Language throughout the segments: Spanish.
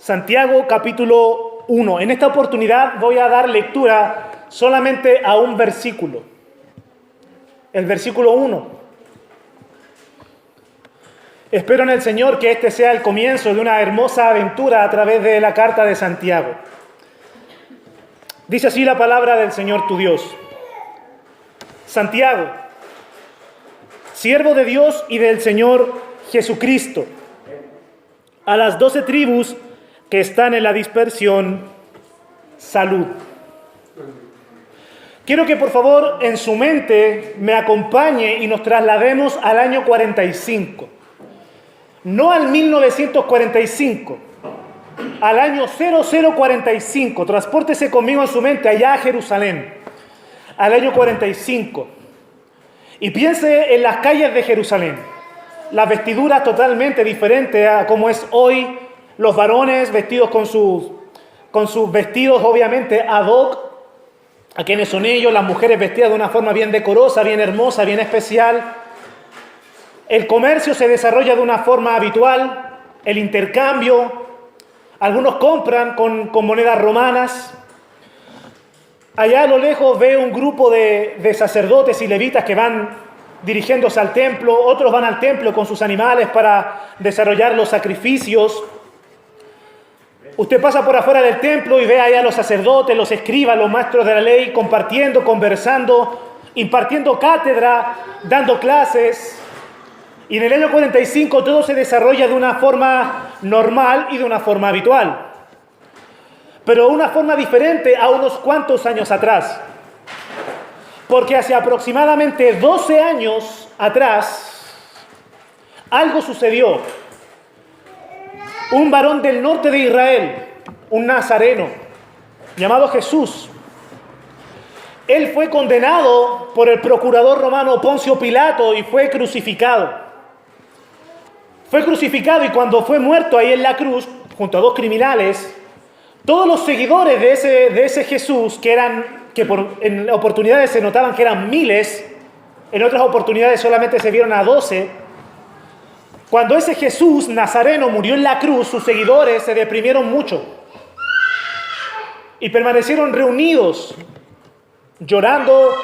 Santiago capítulo 1. En esta oportunidad voy a dar lectura solamente a un versículo. El versículo 1. Espero en el Señor que este sea el comienzo de una hermosa aventura a través de la carta de Santiago. Dice así la palabra del Señor tu Dios. Santiago, siervo de Dios y del Señor Jesucristo, a las 12 tribus que están en la dispersión, salud. Quiero que por favor en su mente me acompañe y nos traslademos al año 45. No al 1945, al año 0045. Transpórtese conmigo en su mente allá a Jerusalén, al año 45. Y piense en las calles de Jerusalén. Las vestiduras totalmente diferentes a como es hoy. Los varones vestidos con sus vestidos obviamente ad hoc a quienes son ellos. Las mujeres vestidas de una forma bien decorosa, bien hermosa, bien especial. El comercio se desarrolla de una forma habitual. El intercambio. Algunos compran con monedas romanas. Allá a lo lejos ve un grupo de sacerdotes y levitas que van dirigiéndose al templo. Otros van al templo con sus animales para desarrollar los sacrificios. Usted pasa por afuera del templo y ve allá a los sacerdotes, los escribas, los maestros de la ley, compartiendo, conversando, impartiendo cátedra, dando clases. Y en el año 45 todo se desarrolla de una forma normal y de una forma habitual. Pero una forma diferente a unos cuantos años atrás. Porque hace aproximadamente 12 años atrás, algo sucedió. Un varón del norte de Israel, un nazareno, llamado Jesús. Él fue condenado por el procurador romano Poncio Pilato y fue crucificado. Fue crucificado y cuando fue muerto ahí en la cruz, junto a dos criminales, todos los seguidores de ese Jesús, en oportunidades se notaban que eran miles, en otras oportunidades solamente se vieron a 12, cuando ese Jesús nazareno murió en la cruz, sus seguidores se deprimieron mucho y permanecieron reunidos, llorando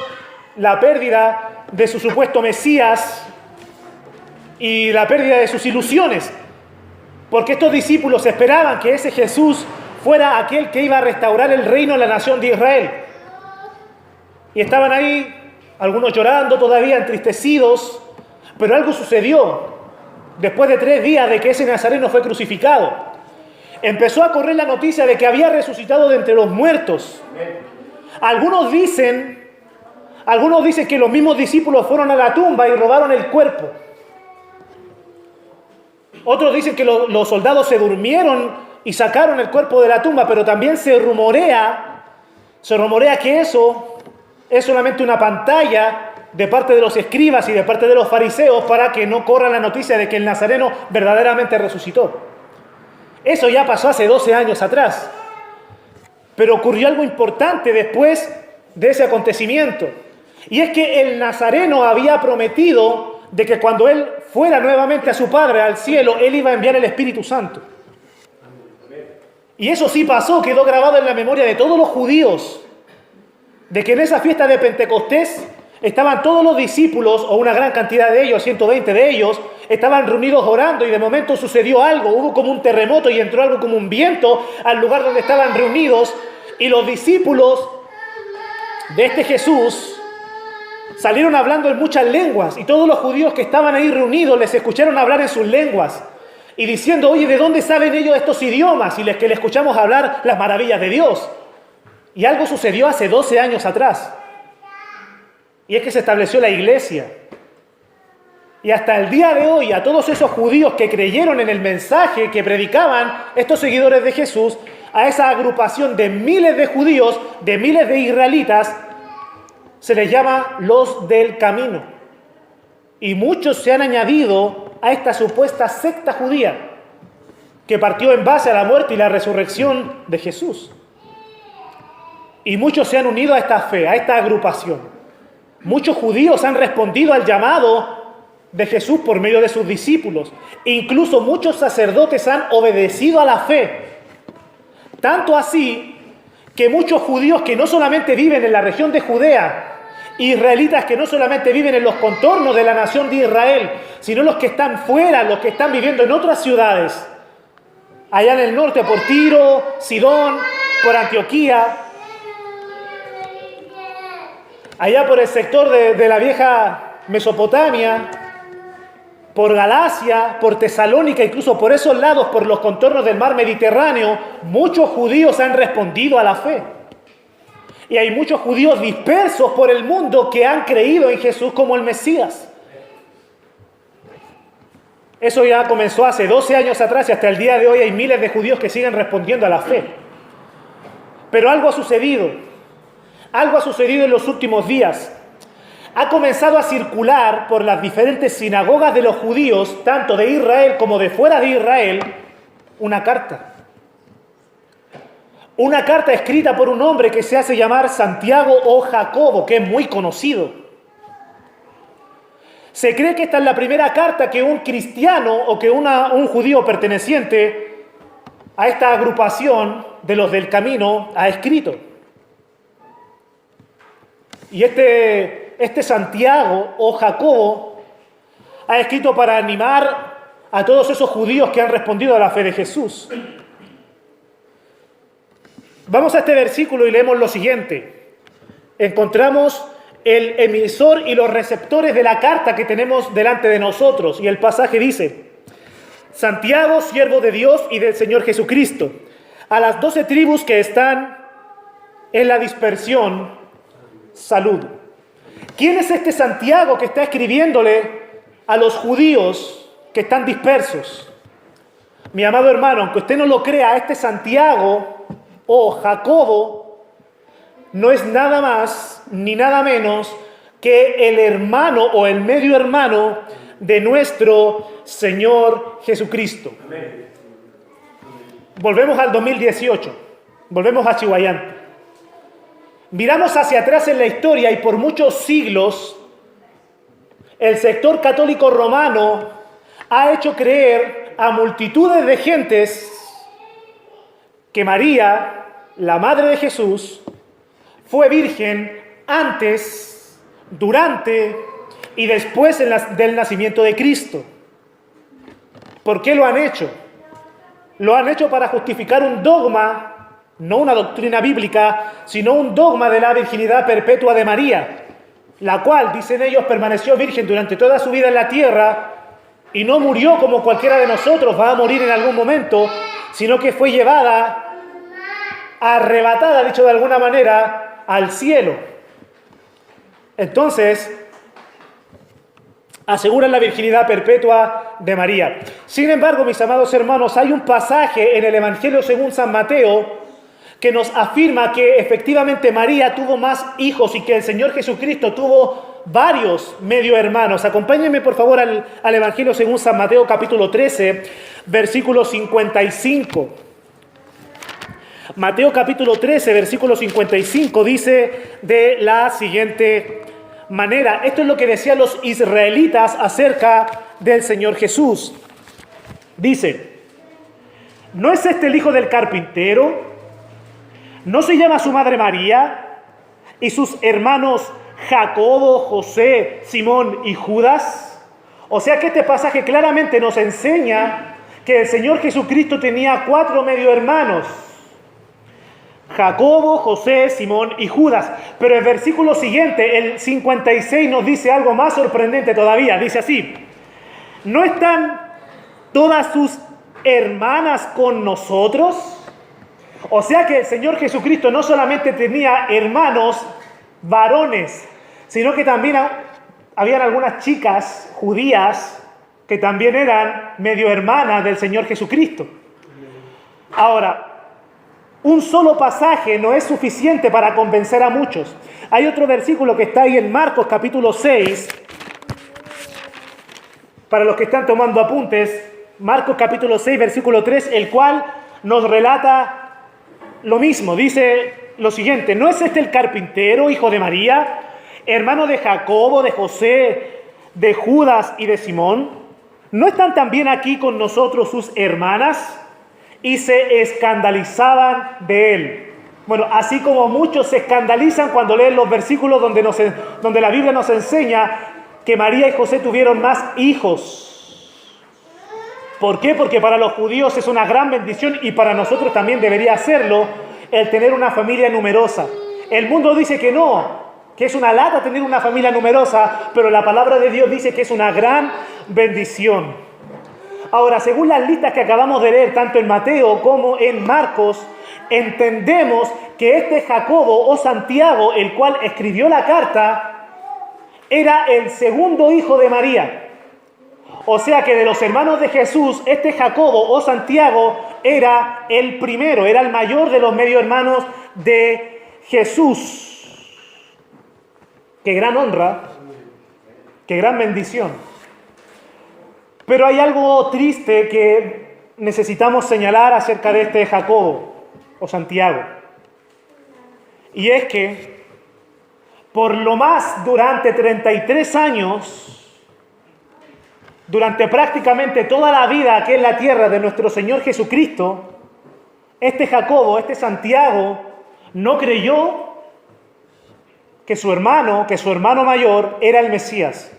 la pérdida de su supuesto Mesías y la pérdida de sus ilusiones, porque estos discípulos esperaban que ese Jesús fuera aquel que iba a restaurar el reino en la nación de Israel. Y estaban ahí, algunos llorando todavía, entristecidos, pero algo sucedió. Después de 3 días de que ese nazareno fue crucificado, empezó a correr la noticia de que había resucitado de entre los muertos. Algunos dicen que los mismos discípulos fueron a la tumba y robaron el cuerpo. Otros dicen que los soldados se durmieron y sacaron el cuerpo de la tumba, pero también se rumorea que eso es solamente una pantalla de parte de los escribas y de parte de los fariseos para que no corra la noticia de que el nazareno verdaderamente resucitó. Eso ya pasó hace 12 años atrás. Pero ocurrió algo importante después de ese acontecimiento. Y es que el nazareno había prometido de que cuando él fuera nuevamente a su Padre, al cielo, él iba a enviar el Espíritu Santo. Y eso sí pasó, quedó grabado en la memoria de todos los judíos, de que en esa fiesta de Pentecostés estaban todos los discípulos, o una gran cantidad de ellos, 120 de ellos, estaban reunidos orando y de momento sucedió algo, hubo como un terremoto y entró algo como un viento al lugar donde estaban reunidos y los discípulos de este Jesús salieron hablando en muchas lenguas y todos los judíos que estaban ahí reunidos les escucharon hablar en sus lenguas y diciendo, oye, ¿de dónde saben ellos estos idiomas? Y que le escuchamos hablar las maravillas de Dios. Y algo sucedió hace 12 años atrás. Y es que se estableció la iglesia. Y hasta el día de hoy, a todos esos judíos que creyeron en el mensaje que predicaban estos seguidores de Jesús, a esa agrupación de miles de judíos, de miles de israelitas, se les llama los del camino. Y muchos se han añadido a esta supuesta secta judía que partió en base a la muerte y la resurrección de Jesús. Y muchos se han unido a esta fe, a esta agrupación. Muchos judíos han respondido al llamado de Jesús por medio de sus discípulos. Incluso muchos sacerdotes han obedecido a la fe Tanto así que muchos judíos que no solamente viven en la región de Judea, israelitas que no solamente viven en los contornos de la nación de Israel, sino los que están fuera, los que están viviendo en otras ciudades, allá en el norte, por Tiro, Sidón, por Antioquía, allá por el sector de la vieja Mesopotamia, por Galacia, por Tesalónica, incluso por esos lados, por los contornos del mar Mediterráneo, muchos judíos han respondido a la fe. Y hay muchos judíos dispersos por el mundo que han creído en Jesús como el Mesías. Eso ya comenzó hace 12 años atrás y hasta el día de hoy hay miles de judíos que siguen respondiendo a la fe. Pero algo ha sucedido. Algo ha sucedido en los últimos días. Ha comenzado a circular por las diferentes sinagogas de los judíos, tanto de Israel como de fuera de Israel, una carta. Una carta escrita por un hombre que se hace llamar Santiago o Jacobo, que es muy conocido. Se cree que esta es la primera carta que un cristiano o que un judío perteneciente a esta agrupación de los del camino ha escrito. Y este Santiago o Jacobo ha escrito para animar a todos esos judíos que han respondido a la fe de Jesús. Vamos a este versículo y leemos lo siguiente. Encontramos el emisor y los receptores de la carta que tenemos delante de nosotros. Y el pasaje dice: Santiago, siervo de Dios y del Señor Jesucristo, a las 12 tribus que están en la dispersión, salud. ¿Quién es este Santiago que está escribiéndole a los judíos que están dispersos? Mi amado hermano, aunque usted no lo crea, este Santiago o Jacobo no es nada más ni nada menos que el hermano o el medio hermano de nuestro Señor Jesucristo. Amén. Volvemos al 2018, volvemos a Chihuayante. Miramos hacia atrás en la historia y por muchos siglos el sector católico romano ha hecho creer a multitudes de gentes que María, la madre de Jesús, fue virgen antes, durante y después del nacimiento de Cristo. ¿Por qué lo han hecho? Lo han hecho para justificar un dogma, no una doctrina bíblica, sino un dogma de la virginidad perpetua de María, la cual, dicen ellos, permaneció virgen durante toda su vida en la tierra y no murió como cualquiera de nosotros va a morir en algún momento, sino que fue llevada, arrebatada, dicho de alguna manera, al cielo. Entonces, aseguran la virginidad perpetua de María. Sin embargo, mis amados hermanos, hay un pasaje en el Evangelio según San Mateo que nos afirma que efectivamente María tuvo más hijos y que el Señor Jesucristo tuvo varios medio hermanos. Acompáñenme por favor al Evangelio según San Mateo capítulo 13, versículo 55. Mateo capítulo 13, versículo 55 dice de la siguiente manera. Esto es lo que decían los israelitas acerca del Señor Jesús. Dice: ¿no es este el hijo del carpintero? ¿No se llama su madre María y sus hermanos Jacobo, José, Simón y Judas? O sea que este pasaje claramente nos enseña que el Señor Jesucristo tenía 4 medio hermanos: Jacobo, José, Simón y Judas. Pero el versículo siguiente, el 56, nos dice algo más sorprendente todavía. Dice así: ¿no están todas sus hermanas con nosotros? O sea que el Señor Jesucristo no solamente tenía hermanos varones, sino que también habían algunas chicas judías que también eran medio hermanas del Señor Jesucristo. Ahora, un solo pasaje no es suficiente para convencer a muchos. Hay otro versículo que está ahí en Marcos capítulo 6, para los que están tomando apuntes, Marcos capítulo 6, versículo 3, el cual nos relata lo mismo. Dice lo siguiente: ¿no es este el carpintero, hijo de María, hermano de Jacobo, de José, de Judas y de Simón? ¿No están también aquí con nosotros sus hermanas? y se escandalizaban de él. Bueno, así como muchos se escandalizan cuando leen los versículos donde la Biblia nos enseña que María y José tuvieron más hijos. ¿Por qué? Porque para los judíos es una gran bendición y para nosotros también debería serlo el tener una familia numerosa. El mundo dice que no, que es una lata tener una familia numerosa, pero la palabra de Dios dice que es una gran bendición. Ahora, según las listas que acabamos de leer, tanto en Mateo como en Marcos, entendemos que este Jacobo o Santiago, el cual escribió la carta, era el segundo hijo de María. O sea que de los hermanos de Jesús, este Jacobo o Santiago era el primero, era el mayor de los medio hermanos de Jesús. Qué gran honra, qué gran bendición. Pero hay algo triste que necesitamos señalar acerca de este Jacobo o Santiago. Y es que, por lo más durante 33 años, durante prácticamente toda la vida aquí en la tierra de nuestro Señor Jesucristo, este Jacobo, este Santiago, no creyó que su hermano mayor era el Mesías.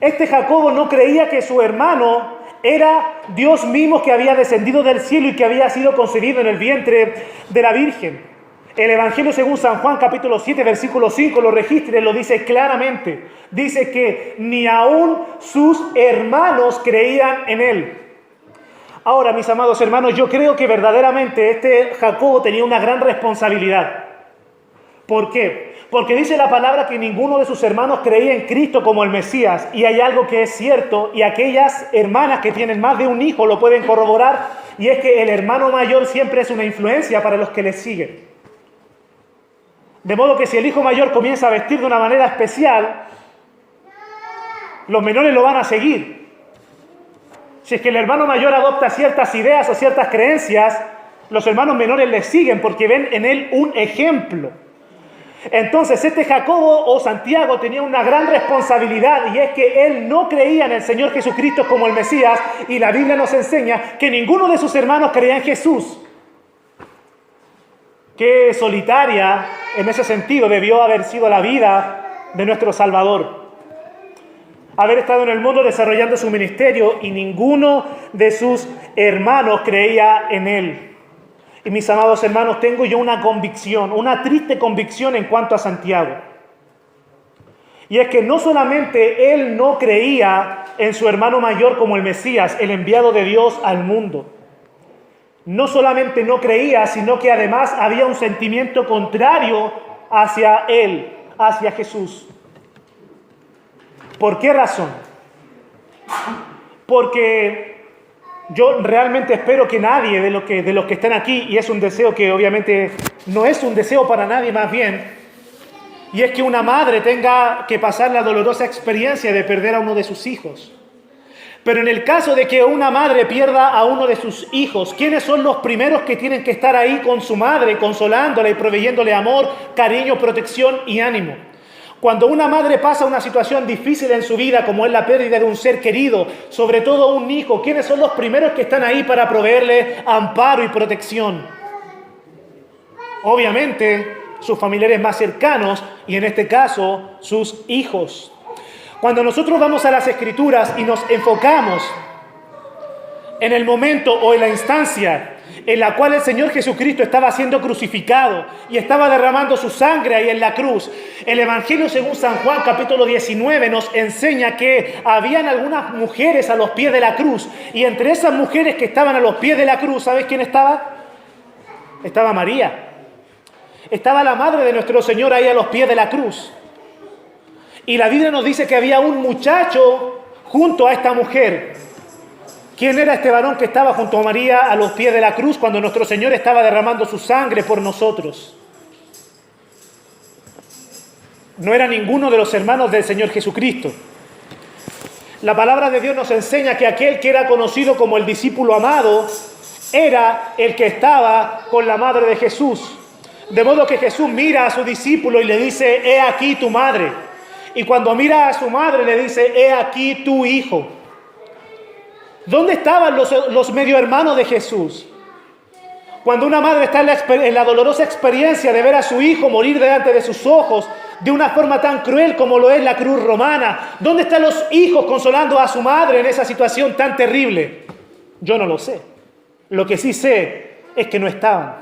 Este Jacobo no creía que su hermano era Dios mismo que había descendido del cielo y que había sido concebido en el vientre de la Virgen. El Evangelio según San Juan, capítulo 7, versículo 5, lo registra y lo dice claramente. Dice que ni aún sus hermanos creían en él. Ahora, mis amados hermanos, yo creo que verdaderamente este Jacobo tenía una gran responsabilidad. ¿Por qué? Porque dice la palabra que ninguno de sus hermanos creía en Cristo como el Mesías. Y hay algo que es cierto, y aquellas hermanas que tienen más de un hijo lo pueden corroborar, y es que el hermano mayor siempre es una influencia para los que le siguen. De modo que si el hijo mayor comienza a vestir de una manera especial, los menores lo van a seguir. Si es que el hermano mayor adopta ciertas ideas o ciertas creencias, los hermanos menores le siguen porque ven en él un ejemplo. Entonces este Jacobo o Santiago tenía una gran responsabilidad, y es que él no creía en el Señor Jesucristo como el Mesías, y la Biblia nos enseña que ninguno de sus hermanos creía en Jesús. Qué solitaria en ese sentido debió haber sido la vida de nuestro Salvador. Haber estado en el mundo desarrollando su ministerio y ninguno de sus hermanos creía en él. Y mis amados hermanos, tengo yo una convicción, una triste convicción en cuanto a Santiago. Y es que no solamente él no creía en su hermano mayor como el Mesías, el enviado de Dios al mundo. No solamente no creía, sino que además había un sentimiento contrario hacia él, hacia Jesús. ¿Por qué razón? Porque yo realmente espero que nadie de los que están aquí, y es un deseo que obviamente no es un deseo para nadie más bien, y es que una madre tenga que pasar la dolorosa experiencia de perder a uno de sus hijos. Pero en el caso de que una madre pierda a uno de sus hijos, ¿quiénes son los primeros que tienen que estar ahí con su madre, consolándola y proveyéndole amor, cariño, protección y ánimo? Cuando una madre pasa una situación difícil en su vida, como es la pérdida de un ser querido, sobre todo un hijo, ¿quiénes son los primeros que están ahí para proveerle amparo y protección? Obviamente, sus familiares más cercanos, y en este caso, sus hijos. Cuando nosotros vamos a las Escrituras y nos enfocamos en el momento o en la instancia en la cual el Señor Jesucristo estaba siendo crucificado y estaba derramando su sangre ahí en la cruz, el Evangelio según San Juan capítulo 19 nos enseña que habían algunas mujeres a los pies de la cruz, y entre esas mujeres que estaban a los pies de la cruz, ¿sabes quién estaba? Estaba María. Estaba la madre de nuestro Señor ahí a los pies de la cruz. Y la Biblia nos dice que había un muchacho junto a esta mujer. ¿Quién era este varón que estaba junto a María a los pies de la cruz cuando nuestro Señor estaba derramando su sangre por nosotros? No era ninguno de los hermanos del Señor Jesucristo. La palabra de Dios nos enseña que aquel que era conocido como el discípulo amado era el que estaba con la madre de Jesús. De modo que Jesús mira a su discípulo y le dice: he aquí tu madre. Y cuando mira a su madre le dice: he aquí tu hijo. ¿Dónde estaban los medio hermanos de Jesús? Cuando una madre está en la dolorosa experiencia de ver a su hijo morir delante de sus ojos de una forma tan cruel como lo es la cruz romana, ¿dónde están los hijos consolando a su madre en esa situación tan terrible? Yo no lo sé. Lo que sí sé es que no estaban.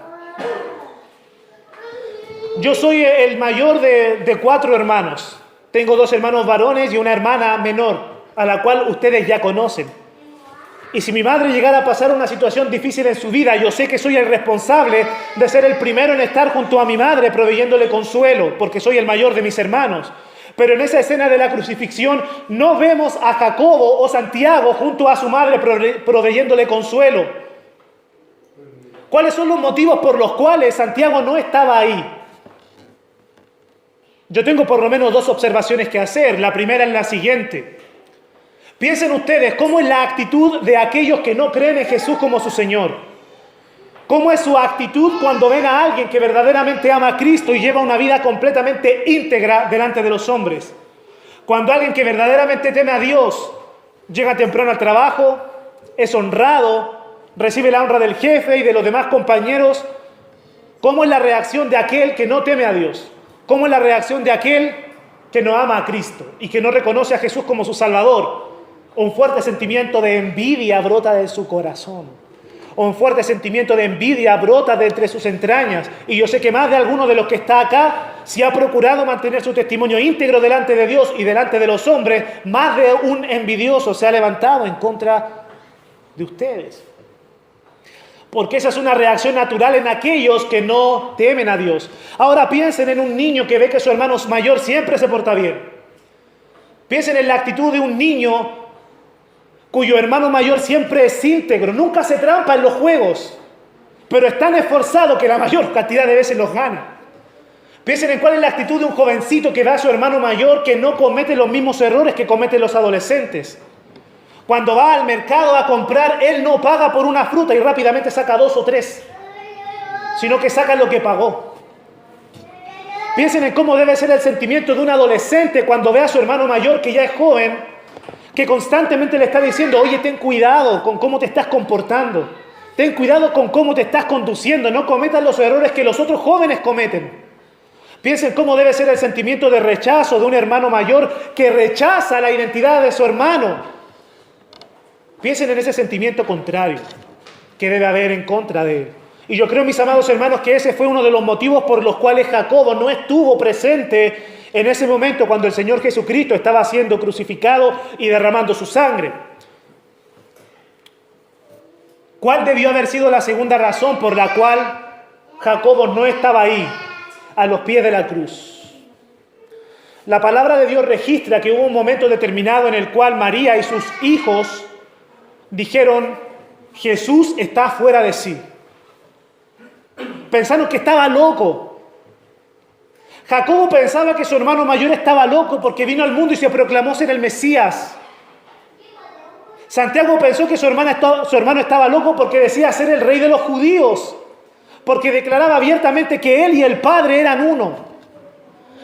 Yo soy el mayor de 4 hermanos. Tengo 2 hermanos varones y una hermana menor, a la cual ustedes ya conocen. Y si mi madre llegara a pasar una situación difícil en su vida, yo sé que soy el responsable de ser el primero en estar junto a mi madre proveyéndole consuelo, porque soy el mayor de mis hermanos. Pero en esa escena de la crucifixión no vemos a Jacobo o Santiago junto a su madre proveyéndole consuelo. ¿Cuáles son los motivos por los cuales Santiago no estaba ahí? Yo tengo por lo menos 2 observaciones que hacer. La primera es la siguiente. Piensen ustedes cómo es la actitud de aquellos que no creen en Jesús como su Señor. ¿Cómo es su actitud cuando ven a alguien que verdaderamente ama a Cristo y lleva una vida completamente íntegra delante de los hombres? Cuando alguien que verdaderamente teme a Dios llega temprano al trabajo, es honrado, recibe la honra del jefe y de los demás compañeros. ¿Cómo es la reacción de aquel que no teme a Dios? ¿Cómo es la reacción de aquel que no ama a Cristo y que no reconoce a Jesús como su Salvador? Un fuerte sentimiento de envidia brota de su corazón. Un fuerte sentimiento de envidia brota de entre sus entrañas. Y yo sé que más de alguno de los que está acá, si ha procurado mantener su testimonio íntegro delante de Dios y delante de los hombres, más de un envidioso se ha levantado en contra de ustedes. Porque esa es una reacción natural en aquellos que no temen a Dios. Ahora piensen en un niño que ve que su hermano mayor siempre se porta bien. Piensen en la actitud de un niño cuyo hermano mayor siempre es íntegro, nunca se trampa en los juegos, pero es tan esforzado que la mayor cantidad de veces los gana. Piensen en cuál es la actitud de un jovencito que ve a su hermano mayor que no comete los mismos errores que cometen los adolescentes. Cuando va al mercado a comprar, él no paga por una fruta y rápidamente saca 2 o 3, sino que saca lo que pagó. Piensen en cómo debe ser el sentimiento de un adolescente cuando ve a su hermano mayor que ya es joven, que constantemente le está diciendo, oye, ten cuidado con cómo te estás comportando, ten cuidado con cómo te estás conduciendo, no cometas los errores que los otros jóvenes cometen. Piensen cómo debe ser el sentimiento de rechazo de un hermano mayor que rechaza la identidad de su hermano. Piensen en ese sentimiento contrario que debe haber en contra de él. Y yo creo, mis amados hermanos, que ese fue uno de los motivos por los cuales Jacobo no estuvo presente en ese momento cuando el Señor Jesucristo estaba siendo crucificado y derramando su sangre. ¿Cuál debió haber sido la segunda razón por la cual Jacobo no estaba ahí, a los pies de la cruz? La palabra de Dios registra que hubo un momento determinado en el cual María y sus hijos dijeron, Jesús está fuera de sí. Pensaron que estaba loco. Jacobo pensaba que su hermano mayor estaba loco porque vino al mundo y se proclamó ser el Mesías. Santiago pensó que su hermano estaba loco porque decía ser el rey de los judíos, porque declaraba abiertamente que él y el Padre eran uno.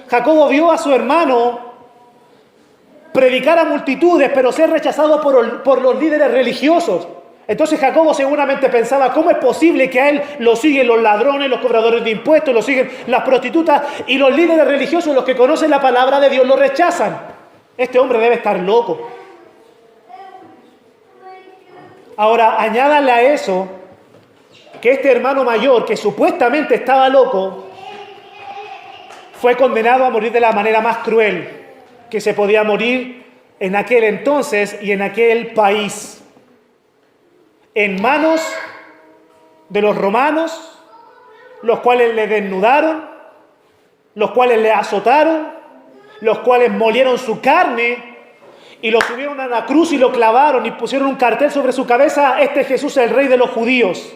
Jacobo vio a su hermano predicar a multitudes, pero ser rechazado por los líderes religiosos. Entonces Jacobo seguramente pensaba, ¿cómo es posible que a él lo siguen los ladrones, los cobradores de impuestos, lo siguen las prostitutas y los líderes religiosos, los que conocen la palabra de Dios, lo rechazan? Este hombre debe estar loco. Ahora, añádanle a eso que este hermano mayor, que supuestamente estaba loco, fue condenado a morir de la manera más cruel que se podía morir en aquel entonces y en aquel país. En manos de los romanos, los cuales le desnudaron, los cuales le azotaron, los cuales molieron su carne y lo subieron a la cruz y lo clavaron y pusieron un cartel sobre su cabeza, este Jesús es el rey de los judíos.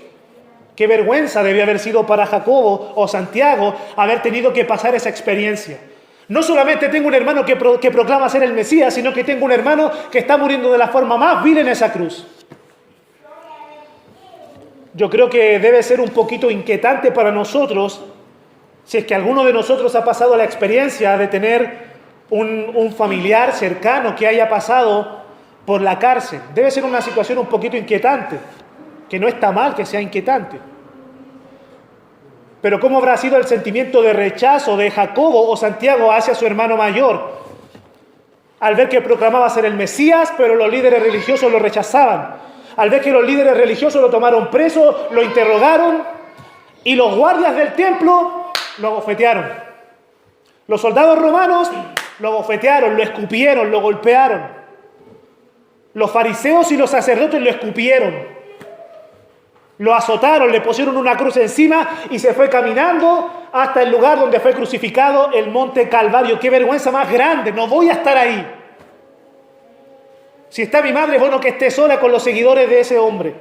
Qué vergüenza debió haber sido para Jacobo o Santiago haber tenido que pasar esa experiencia. No solamente tengo un hermano que proclama ser el Mesías, sino que tengo un hermano que está muriendo de la forma más vil en esa cruz. Yo creo que debe ser un poquito inquietante para nosotros, si es que alguno de nosotros ha pasado la experiencia de tener un familiar cercano que haya pasado por la cárcel. Debe ser una situación un poquito inquietante, que no está mal que sea inquietante. Pero ¿cómo habrá sido el sentimiento de rechazo de Jacobo o Santiago hacia su hermano mayor? Al ver que proclamaba ser el Mesías, pero los líderes religiosos lo rechazaban. Al ver que los líderes religiosos lo tomaron preso, lo interrogaron y los guardias del templo lo abofetearon. Los soldados romanos lo abofetearon, lo escupieron, lo golpearon. Los fariseos y los sacerdotes lo escupieron. Lo azotaron, le pusieron una cruz encima y se fue caminando hasta el lugar donde fue crucificado, el monte Calvario. ¡Qué vergüenza más grande! No voy a estar ahí. Si está mi madre, es bueno que esté sola con los seguidores de ese hombre.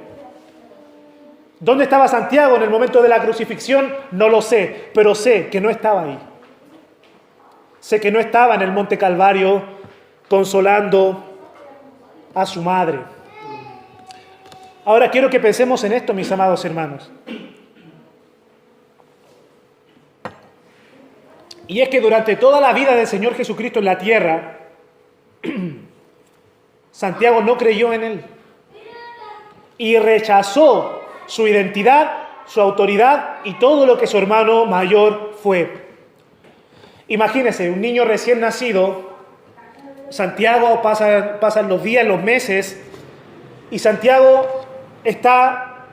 ¿Dónde estaba Santiago en el momento de la crucifixión? No lo sé, pero sé que no estaba ahí. Sé que no estaba en el monte Calvario consolando a su madre. Ahora quiero que pensemos en esto, mis amados hermanos. Y es que durante toda la vida del Señor Jesucristo en la tierra, Santiago no creyó en Él. Y rechazó su identidad, su autoridad y todo lo que su hermano mayor fue. Imagínense, un niño recién nacido, Santiago pasan los días, los meses, y Santiago está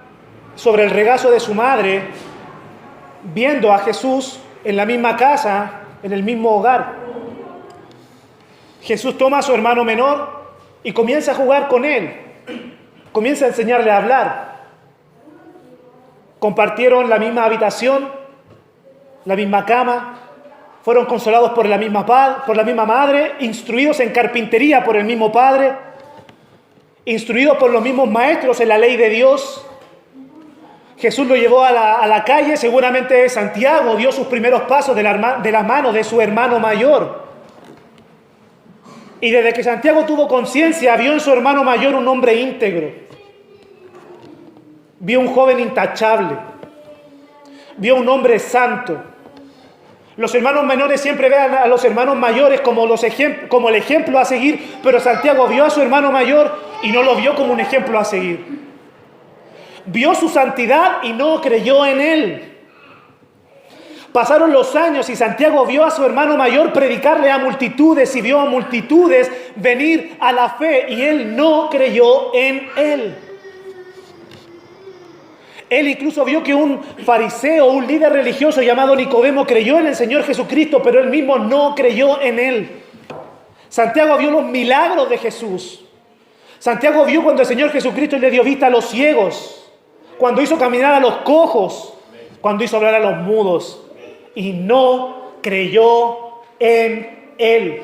sobre el regazo de su madre, viendo a Jesús en la misma casa, en el mismo hogar. Jesús toma a su hermano menor y comienza a jugar con él, comienza a enseñarle a hablar. Compartieron la misma habitación, la misma cama, fueron consolados por la misma madre, instruidos en carpintería por el mismo padre, instruidos por los mismos maestros en la ley de Dios. Jesús lo llevó a la calle, seguramente Santiago dio sus primeros pasos de la mano de su hermano mayor. Y desde que Santiago tuvo conciencia, vio en su hermano mayor un hombre íntegro. Vio un joven intachable. Vio un hombre santo. Los hermanos menores siempre ven a los hermanos mayores como el ejemplo a seguir, pero Santiago vio a su hermano mayor y no lo vio como un ejemplo a seguir. Vio su santidad y no creyó en él. Pasaron los años y Santiago vio a su hermano mayor predicarle a multitudes y vio a multitudes venir a la fe y él no creyó en él. Él incluso vio que un fariseo, un líder religioso llamado Nicodemo creyó en el Señor Jesucristo, pero él mismo no creyó en él. Santiago vio los milagros de Jesús. Santiago vio cuando el Señor Jesucristo le dio vista a los ciegos, cuando hizo caminar a los cojos, cuando hizo hablar a los mudos, y no creyó en él.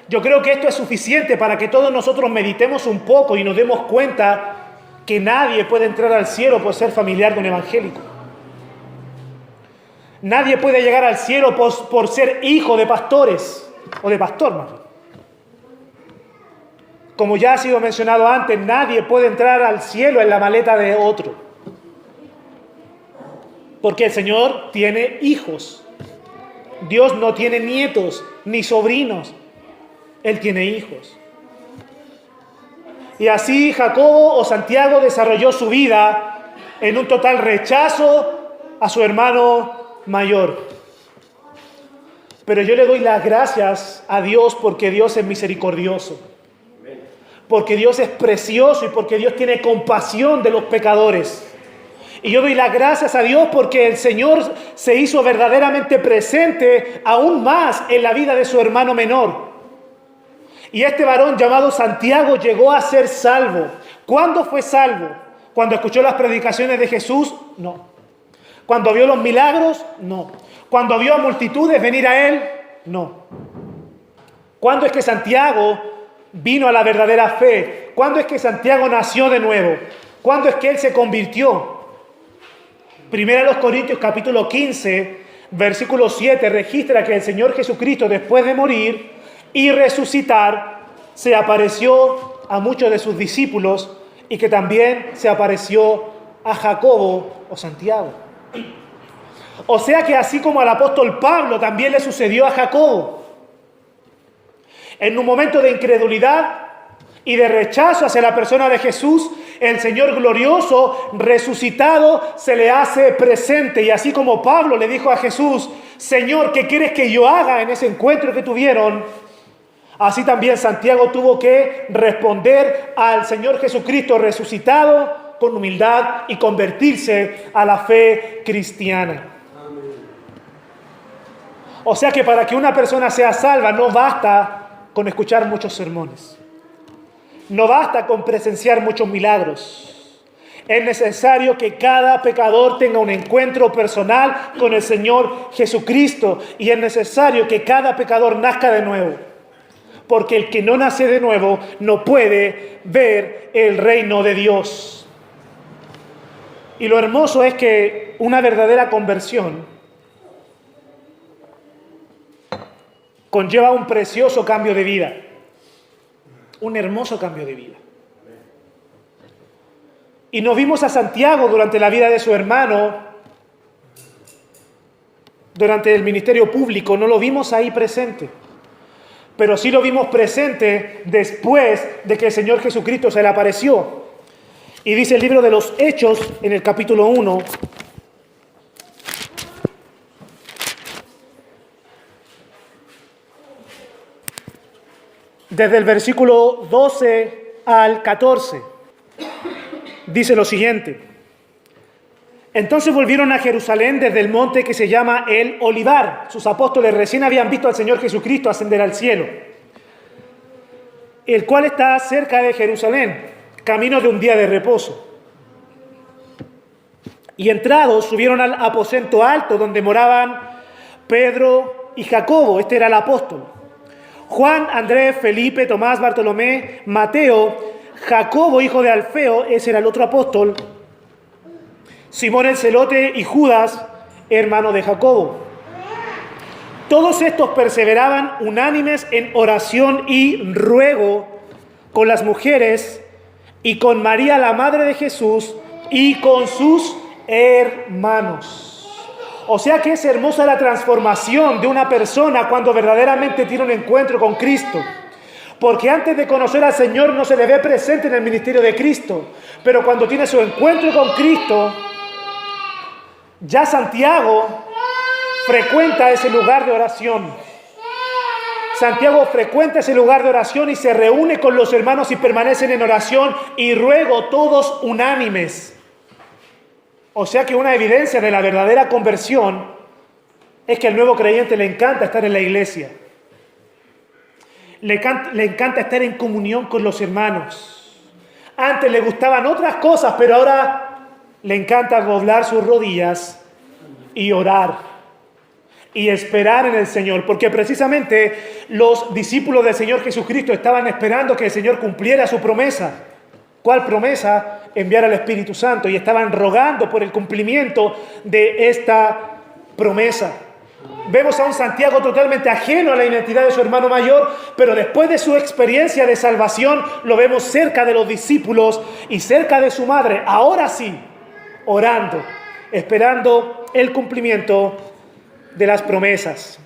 Yo creo que esto es suficiente para que todos nosotros meditemos un poco y nos demos cuenta que nadie puede entrar al cielo por ser familiar de un evangélico. Nadie puede llegar al cielo por ser hijo de pastores, o de pastor más bien. Como ya ha sido mencionado antes, nadie puede entrar al cielo en la maleta de otro. Porque el Señor tiene hijos. Dios no tiene nietos ni sobrinos. Él tiene hijos. Y así Jacobo o Santiago desarrolló su vida en un total rechazo a su hermano mayor. Pero yo le doy las gracias a Dios porque Dios es misericordioso. Porque Dios es precioso y porque Dios tiene compasión de los pecadores. Y yo doy las gracias a Dios porque el Señor se hizo verdaderamente presente aún más en la vida de su hermano menor. Y este varón llamado Santiago llegó a ser salvo. ¿Cuándo fue salvo? ¿Cuando escuchó las predicaciones de Jesús? No. ¿Cuando vio los milagros? No. ¿Cuando vio a multitudes venir a él? No. ¿Cuándo es que Santiago vino a la verdadera fe? ¿Cuándo es que Santiago nació de nuevo? ¿Cuándo es que él se convirtió? Primera de los Corintios capítulo 15, versículo 7 registra que el Señor Jesucristo, después de morir y resucitar, se apareció a muchos de sus discípulos y que también se apareció a Jacobo o Santiago. O sea que así como al apóstol Pablo también le sucedió a Jacobo. En un momento de incredulidad, y de rechazo hacia la persona de Jesús, el Señor glorioso, resucitado, se le hace presente. Y así como Pablo le dijo a Jesús, Señor, ¿qué quieres que yo haga en ese encuentro que tuvieron? Así también Santiago tuvo que responder al Señor Jesucristo resucitado con humildad y convertirse a la fe cristiana. O sea que para que una persona sea salva no basta con escuchar muchos sermones. No basta con presenciar muchos milagros. Es necesario que cada pecador tenga un encuentro personal con el Señor Jesucristo. Y es necesario que cada pecador nazca de nuevo. Porque el que no nace de nuevo no puede ver el reino de Dios. Y lo hermoso es que una verdadera conversión conlleva un precioso cambio de vida. Un hermoso cambio de vida. Y nos vimos a Santiago durante la vida de su hermano, durante el ministerio público, no lo vimos ahí presente. Pero sí lo vimos presente después de que el Señor Jesucristo se le apareció. Y dice el libro de los Hechos, en el capítulo 1, desde el versículo 12 al 14, dice lo siguiente. Entonces volvieron a Jerusalén desde el monte que se llama el Olivar. Sus apóstoles recién habían visto al Señor Jesucristo ascender al cielo, el cual está cerca de Jerusalén, camino de un día de reposo. Y entrados subieron al aposento alto donde moraban Pedro y Jacobo, este era el apóstol, Juan, Andrés, Felipe, Tomás, Bartolomé, Mateo, Jacobo, hijo de Alfeo, ese era el otro apóstol, Simón el Celote y Judas, hermano de Jacobo. Todos estos perseveraban unánimes en oración y ruego con las mujeres y con María, la madre de Jesús, y con sus hermanos. O sea que es hermosa la transformación de una persona cuando verdaderamente tiene un encuentro con Cristo. Porque antes de conocer al Señor no se le ve presente en el ministerio de Cristo. Pero cuando tiene su encuentro con Cristo, ya Santiago frecuenta ese lugar de oración. Santiago frecuenta ese lugar de oración y se reúne con los hermanos y permanecen en oración y ruego todos unánimes. O sea que una evidencia de la verdadera conversión es que al nuevo creyente le encanta estar en la iglesia. Le encanta estar en comunión con los hermanos. Antes le gustaban otras cosas, pero ahora le encanta doblar sus rodillas y orar y esperar en el Señor, porque precisamente los discípulos del Señor Jesucristo estaban esperando que el Señor cumpliera su promesa. ¿Cuál promesa? Enviar al Espíritu Santo, y estaban rogando por el cumplimiento de esta promesa. Vemos a un Santiago totalmente ajeno a la identidad de su hermano mayor, pero después de su experiencia de salvación lo vemos cerca de los discípulos y cerca de su madre, ahora sí, orando, esperando el cumplimiento de las promesas.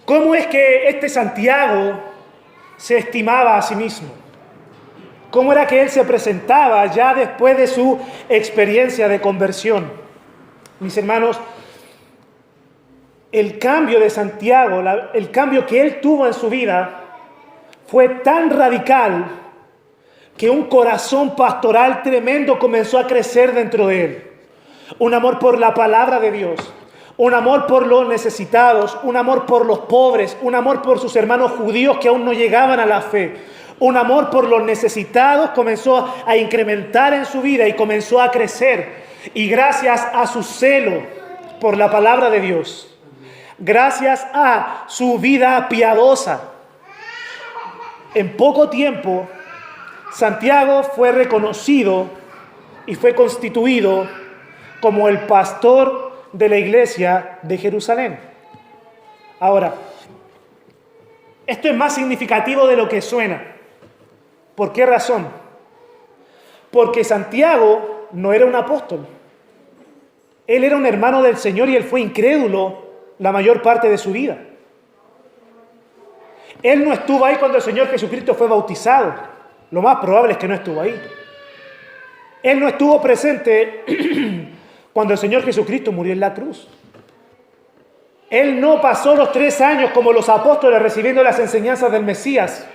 ¿Cómo es que este Santiago se estimaba a sí mismo? ¿Cómo era que él se presentaba ya después de su experiencia de conversión? Mis hermanos, el cambio de Santiago, el cambio que él tuvo en su vida fue tan radical que un corazón pastoral tremendo comenzó a crecer dentro de él. Un amor por la palabra de Dios, un amor por los necesitados, un amor por los pobres, un amor por sus hermanos judíos que aún no llegaban a la fe. Un amor por los necesitados comenzó a incrementar en su vida y comenzó a crecer. Y gracias a su celo por la palabra de Dios, gracias a su vida piadosa, en poco tiempo Santiago fue reconocido y fue constituido como el pastor de la iglesia de Jerusalén. Ahora, esto es más significativo de lo que suena. ¿Por qué razón? Porque Santiago no era un apóstol. Él era un hermano del Señor y él fue incrédulo la mayor parte de su vida. Él no estuvo ahí cuando el Señor Jesucristo fue bautizado. Lo más probable es que no estuvo ahí. Él no estuvo presente cuando el Señor Jesucristo murió en la cruz. Él no pasó los 3 años como los apóstoles recibiendo las enseñanzas del Mesías.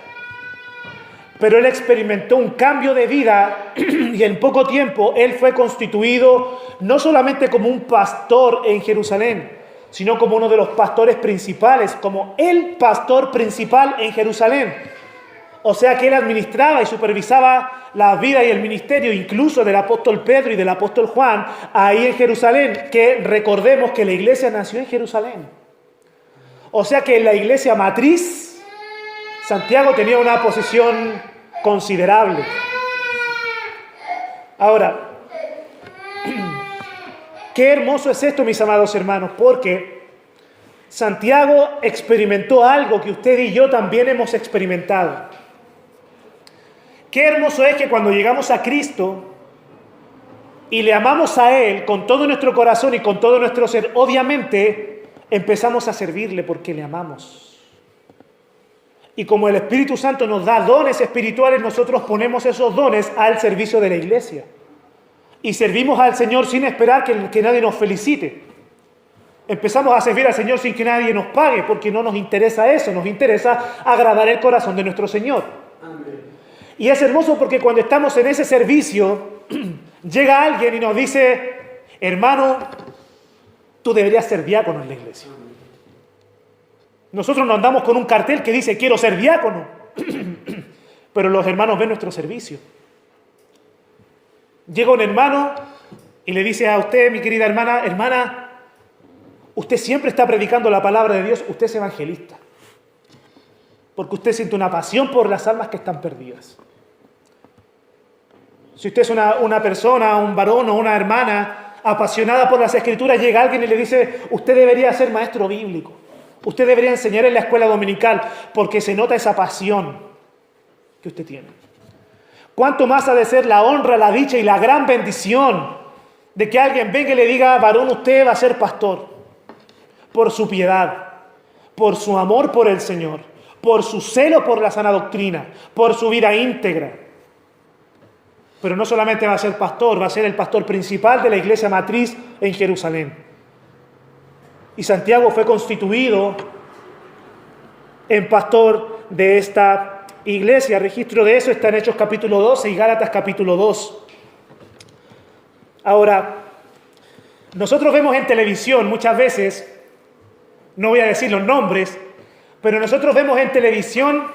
Pero él experimentó un cambio de vida y en poco tiempo él fue constituido no solamente como un pastor en Jerusalén, sino como uno de los pastores principales, como el pastor principal en Jerusalén. O sea que él administraba y supervisaba la vida y el ministerio incluso del apóstol Pedro y del apóstol Juan ahí en Jerusalén, que recordemos que la iglesia nació en Jerusalén. O sea que en la iglesia matriz Santiago tenía una posición considerable. Ahora, qué hermoso es esto, mis amados hermanos, porque Santiago experimentó algo que usted y yo también hemos experimentado. Qué hermoso es que cuando llegamos a Cristo y le amamos a Él con todo nuestro corazón y con todo nuestro ser, obviamente empezamos a servirle porque le amamos. Y como el Espíritu Santo nos da dones espirituales, nosotros ponemos esos dones al servicio de la iglesia. Y servimos al Señor sin esperar que nadie nos felicite. Empezamos a servir al Señor sin que nadie nos pague, porque no nos interesa eso, nos interesa agradar el corazón de nuestro Señor. Amén. Y es hermoso porque cuando estamos en ese servicio, llega alguien y nos dice, hermano, tú deberías ser diácono en la iglesia. Nosotros no andamos con un cartel que dice, quiero ser diácono. Pero los hermanos ven nuestro servicio. Llega un hermano y le dice a usted, mi querida hermana, usted siempre está predicando la palabra de Dios, usted es evangelista. Porque usted siente una pasión por las almas que están perdidas. Si usted es una persona, un varón o una hermana apasionada por las Escrituras, llega alguien y le dice, usted debería ser maestro bíblico. Usted debería enseñar en la escuela dominical porque se nota esa pasión que usted tiene. ¿Cuánto más ha de ser la honra, la dicha y la gran bendición de que alguien venga y le diga, varón, usted va a ser pastor por su piedad, por su amor por el Señor, por su celo por la sana doctrina, por su vida íntegra? Pero no solamente va a ser pastor, va a ser el pastor principal de la iglesia matriz en Jerusalén. Y Santiago fue constituido en pastor de esta iglesia. Registro de eso está en Hechos capítulo 12 y Gálatas capítulo 2. Ahora, nosotros vemos en televisión muchas veces, no voy a decir los nombres, pero nosotros vemos en televisión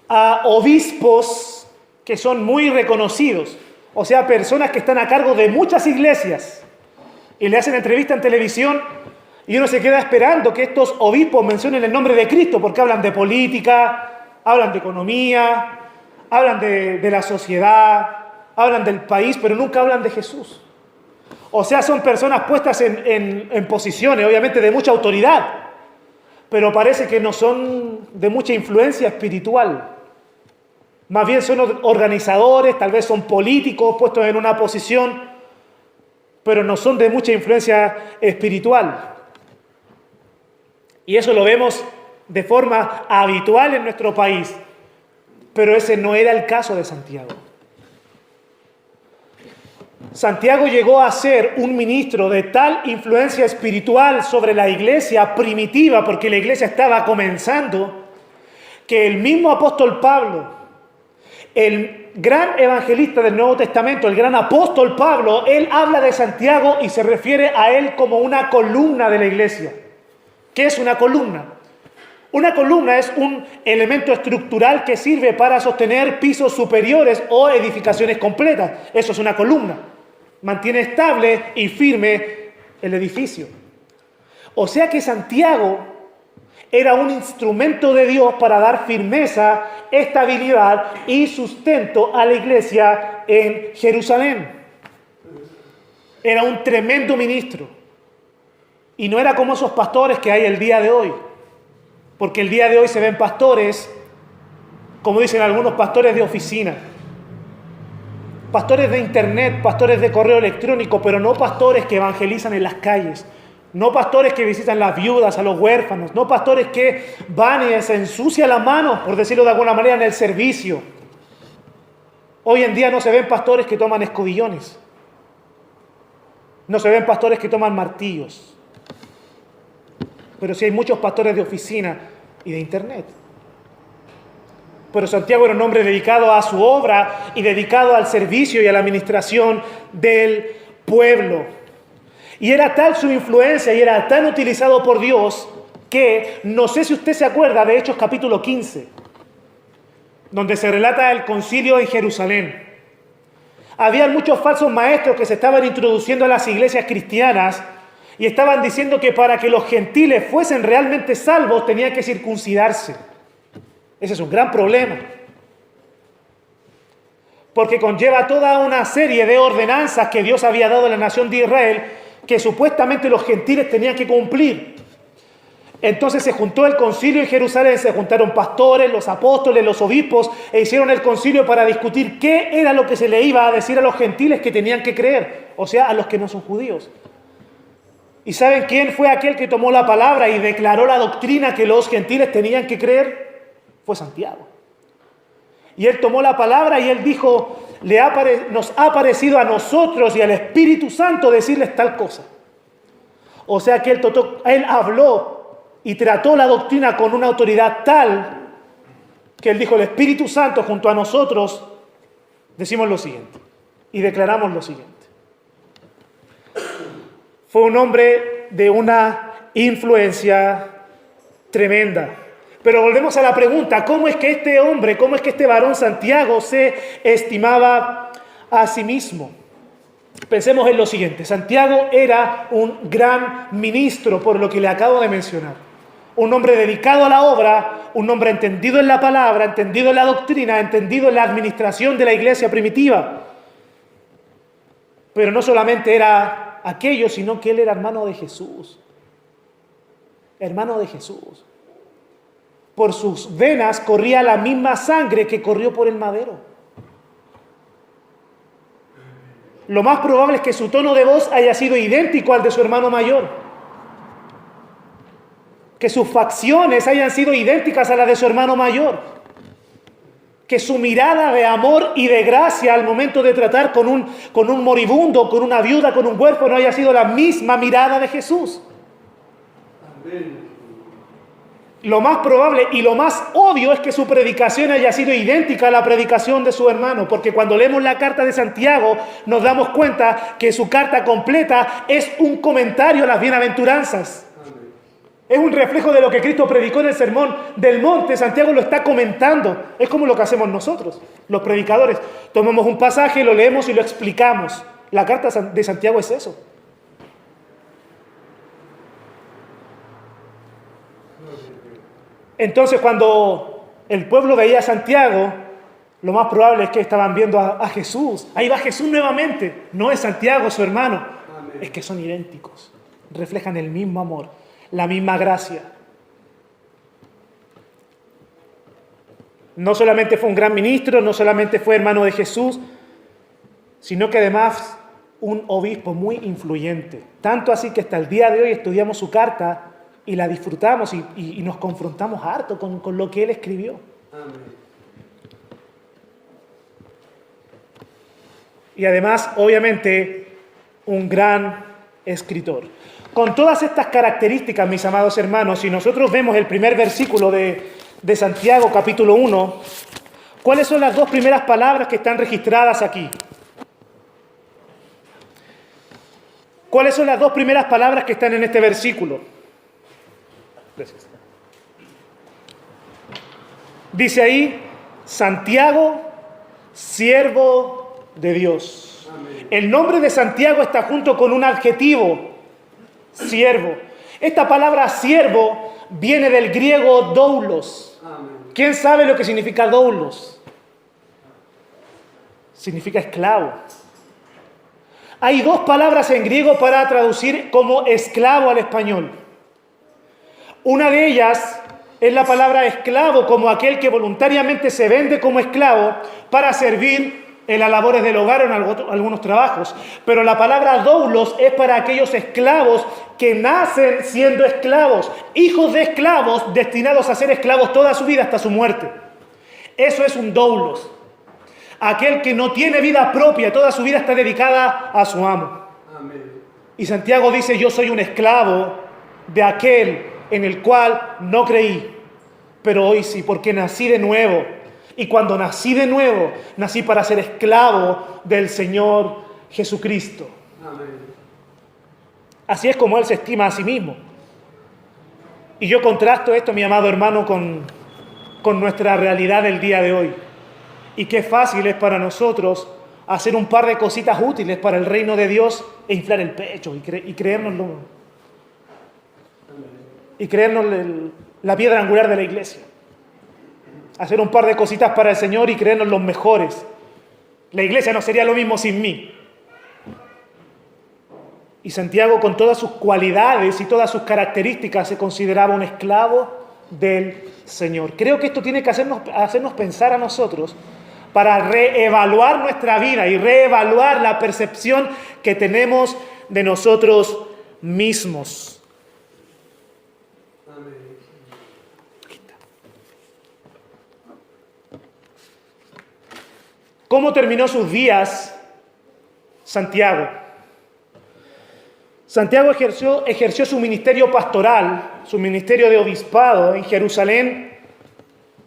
a obispos que son muy reconocidos, o sea, personas que están a cargo de muchas iglesias y le hacen entrevista en televisión. Y uno se queda esperando que estos obispos mencionen el nombre de Cristo, porque hablan de política, hablan de economía, hablan de la sociedad, hablan del país, pero nunca hablan de Jesús. O sea, son personas puestas en posiciones, obviamente, de mucha autoridad, pero parece que no son de mucha influencia espiritual. Más bien son organizadores, tal vez son políticos puestos en una posición, pero no son de mucha influencia espiritual. Y eso lo vemos de forma habitual en nuestro país. Pero ese no era el caso de Santiago. Santiago llegó a ser un ministro de tal influencia espiritual sobre la iglesia primitiva, porque la iglesia estaba comenzando, que el mismo apóstol Pablo, el gran evangelista del Nuevo Testamento, el gran apóstol Pablo, él habla de Santiago y se refiere a él como una columna de la iglesia. ¿Qué es una columna? Una columna es un elemento estructural que sirve para sostener pisos superiores o edificaciones completas. Eso es una columna. Mantiene estable y firme el edificio. O sea que Santiago era un instrumento de Dios para dar firmeza, estabilidad y sustento a la iglesia en Jerusalén. Era un tremendo ministro. Y no era como esos pastores que hay el día de hoy. Porque el día de hoy se ven pastores, como dicen algunos, pastores de oficina. Pastores de internet, pastores de correo electrónico, pero no pastores que evangelizan en las calles. No pastores que visitan las viudas, a los huérfanos. No pastores que van y se ensucian las manos, por decirlo de alguna manera, en el servicio. Hoy en día no se ven pastores que toman escobillones. No se ven pastores que toman martillos. Pero sí hay muchos pastores de oficina y de internet. Pero Santiago era un hombre dedicado a su obra y dedicado al servicio y a la administración del pueblo. Y era tal su influencia y era tan utilizado por Dios que, no sé si usted se acuerda de Hechos capítulo 15, donde se relata el concilio en Jerusalén. Había muchos falsos maestros que se estaban introduciendo a las iglesias cristianas y estaban diciendo que para que los gentiles fuesen realmente salvos tenían que circuncidarse. Ese es un gran problema, porque conlleva toda una serie de ordenanzas que Dios había dado a la nación de Israel que supuestamente los gentiles tenían que cumplir. Entonces se juntó el concilio en Jerusalén, se juntaron pastores, los apóstoles, los obispos, e hicieron el concilio para discutir qué era lo que se le iba a decir a los gentiles que tenían que creer, o sea, a los que no son judíos. ¿Y saben quién fue aquel que tomó la palabra y declaró la doctrina que los gentiles tenían que creer? Fue Santiago. Y él tomó la palabra y él dijo, nos ha parecido a nosotros y al Espíritu Santo decirles tal cosa. O sea que él habló y trató la doctrina con una autoridad tal que él dijo, el Espíritu Santo junto a nosotros decimos lo siguiente y declaramos lo siguiente. Fue un hombre de una influencia tremenda. Pero volvemos a la pregunta, ¿cómo es que este hombre, cómo es que este varón Santiago se estimaba a sí mismo? Pensemos en lo siguiente, Santiago era un gran ministro, por lo que le acabo de mencionar. Un hombre dedicado a la obra, un hombre entendido en la palabra, entendido en la doctrina, entendido en la administración de la iglesia primitiva. Pero no solamente era aquello, sino que él era hermano de Jesús. Hermano de Jesús. Por sus venas corría la misma sangre que corrió por el madero. Lo más probable es que su tono de voz haya sido idéntico al de su hermano mayor. Que sus facciones hayan sido idénticas a las de su hermano mayor. Que su mirada de amor y de gracia al momento de tratar con un moribundo, con una viuda, con un huérfano, haya sido la misma mirada de Jesús. Amén. Lo más probable y lo más obvio es que su predicación haya sido idéntica a la predicación de su hermano, porque cuando leemos la carta de Santiago nos damos cuenta que su carta completa es un comentario a las bienaventuranzas. Amén. Es un reflejo de lo que Cristo predicó en el Sermón del Monte. Santiago lo está comentando. Es como lo que hacemos nosotros, los predicadores. Tomamos un pasaje, lo leemos y lo explicamos. La carta de Santiago es eso. Entonces, cuando el pueblo veía a Santiago, lo más probable es que estaban viendo a Jesús. Ahí va Jesús nuevamente. No es Santiago, su hermano. Amén. Es que son idénticos. Reflejan el mismo amor, la misma gracia. No solamente fue un gran ministro, no solamente fue hermano de Jesús, sino que además un obispo muy influyente. Tanto así que hasta el día de hoy estudiamos su carta y la disfrutamos y nos confrontamos harto con lo que él escribió. Amén. Y además, obviamente, un gran escritor. Con todas estas características, mis amados hermanos, si nosotros vemos el primer versículo de Santiago, capítulo 1, ¿cuáles son las dos primeras palabras que están registradas aquí? ¿Cuáles son las dos primeras palabras que están en este versículo? Gracias. Dice ahí, Santiago, siervo de Dios. Amén. El nombre de Santiago está junto con un adjetivo, siervo. Esta palabra siervo viene del griego doulos. Amén. ¿Quién sabe lo que significa doulos? Significa esclavo. Hay dos palabras en griego para traducir como esclavo al español. Una de ellas es la palabra esclavo, como aquel que voluntariamente se vende como esclavo para servir en las labores del hogar o en algunos trabajos. Pero la palabra doulos es para aquellos esclavos que nacen siendo esclavos, hijos de esclavos destinados a ser esclavos toda su vida hasta su muerte. Eso es un doulos. Aquel que no tiene vida propia, toda su vida está dedicada a su amo. Amén. Y Santiago dice, yo soy un esclavo de aquel en el cual no creí, pero hoy sí, porque nací de nuevo. Y cuando nací de nuevo, nací para ser esclavo del Señor Jesucristo. Amén. Así es como Él se estima a sí mismo. Y yo contrasto esto, mi amado hermano, con nuestra realidad del día de hoy. Y qué fácil es para nosotros hacer un par de cositas útiles para el reino de Dios e inflar el pecho y creérnoslo. Y creernos la piedra angular de la iglesia. Hacer un par de cositas para el Señor y creernos los mejores. La iglesia no sería lo mismo sin mí. Y Santiago, con todas sus cualidades y todas sus características, se consideraba un esclavo del Señor. Creo que esto tiene que hacernos pensar a nosotros para reevaluar nuestra vida y reevaluar la percepción que tenemos de nosotros mismos. ¿Cómo terminó sus días Santiago? Santiago ejerció su ministerio pastoral, su ministerio de obispado en Jerusalén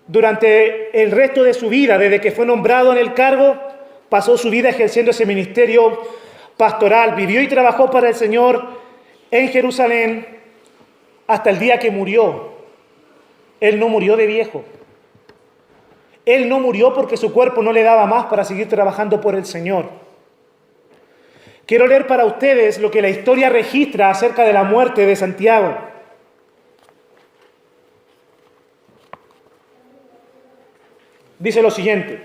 durante el resto de su vida. Desde que fue nombrado en el cargo, pasó su vida ejerciendo ese ministerio pastoral. Vivió y trabajó para el Señor en Jerusalén hasta el día que murió. Él no murió de viejo. Él no murió porque su cuerpo no le daba más para seguir trabajando por el Señor. Quiero leer para ustedes lo que la historia registra acerca de la muerte de Santiago. Dice lo siguiente.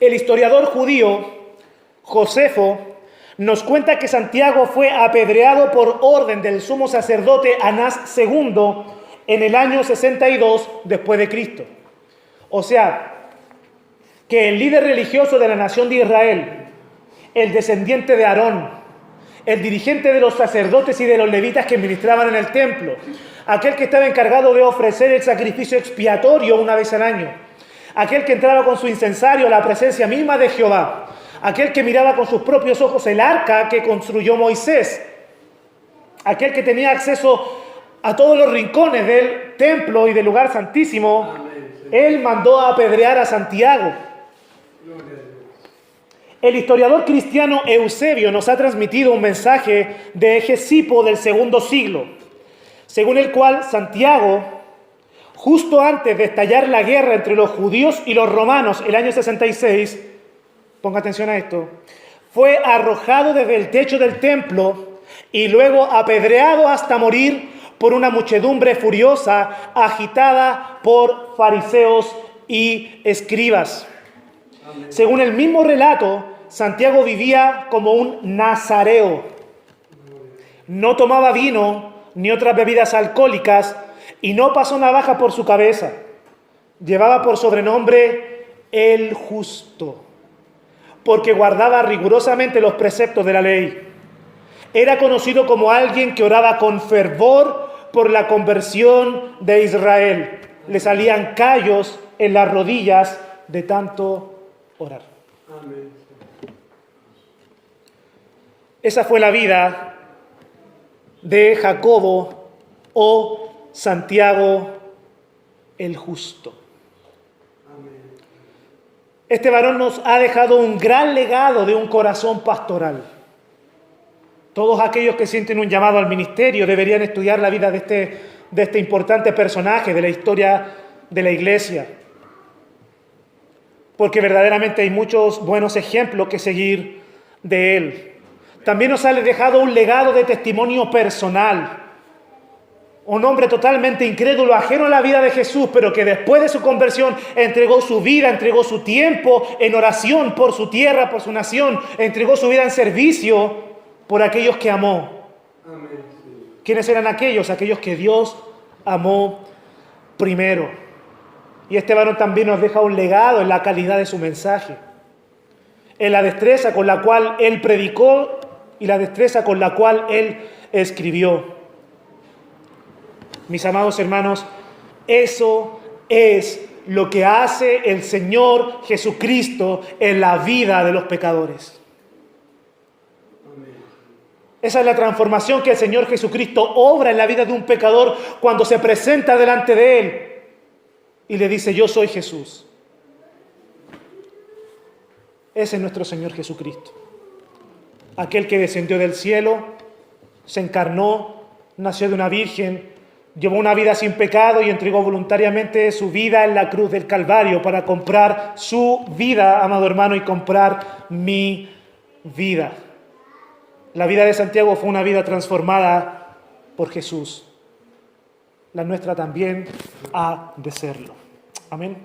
El historiador judío Josefo nos cuenta que Santiago fue apedreado por orden del sumo sacerdote Anás II en el año 62 después de Cristo. O sea, que el líder religioso de la nación de Israel, el descendiente de Aarón, el dirigente de los sacerdotes y de los levitas que ministraban en el templo, aquel que estaba encargado de ofrecer el sacrificio expiatorio una vez al año, aquel que entraba con su incensario a la presencia misma de Jehová, aquel que miraba con sus propios ojos el arca que construyó Moisés, aquel que tenía acceso a todos los rincones del templo y del lugar santísimo. Él mandó a apedrear a Santiago. El historiador cristiano Eusebio nos ha transmitido un mensaje de Hesipo del segundo siglo, según el cual Santiago, justo antes de estallar la guerra entre los judíos y los romanos el año 66, ponga atención a esto, fue arrojado desde el techo del templo y luego apedreado hasta morir por una muchedumbre furiosa agitada por fariseos y escribas. Amén. Según el mismo relato, Santiago vivía como un nazareo. No tomaba vino ni otras bebidas alcohólicas y no pasó navaja por su cabeza. Llevaba por sobrenombre el justo, porque guardaba rigurosamente los preceptos de la ley. Era conocido como alguien que oraba con fervor por la conversión de Israel. Le salían callos en las rodillas de tanto orar. Amén. Esa fue la vida de Jacobo o Santiago el justo. Este varón nos ha dejado un gran legado de un corazón pastoral. Todos aquellos que sienten un llamado al ministerio deberían estudiar la vida de este importante personaje de la historia de la iglesia. Porque verdaderamente hay muchos buenos ejemplos que seguir de él. También nos ha dejado un legado de testimonio personal. Un hombre totalmente incrédulo, ajeno a la vida de Jesús, pero que después de su conversión entregó su vida, entregó su tiempo en oración por su tierra, por su nación, entregó su vida en servicio por aquellos que amó. Amén. ¿Quiénes eran aquellos? Aquellos que Dios amó primero. Y este varón también nos deja un legado en la calidad de su mensaje. en la destreza con la cual Él predicó y la destreza con la cual Él escribió. Mis amados hermanos, eso es lo que hace el Señor Jesucristo en la vida de los pecadores. Esa es la transformación que el Señor Jesucristo obra en la vida de un pecador cuando se presenta delante de Él y le dice: yo soy Jesús. Ese es nuestro Señor Jesucristo. Aquel que descendió del cielo, se encarnó, nació de una virgen, llevó una vida sin pecado y entregó voluntariamente su vida en la cruz del Calvario para comprar su vida, amado hermano, y comprar mi vida. La vida de Santiago fue una vida transformada por Jesús. La nuestra también ha de serlo. Amén.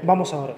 Vamos a orar.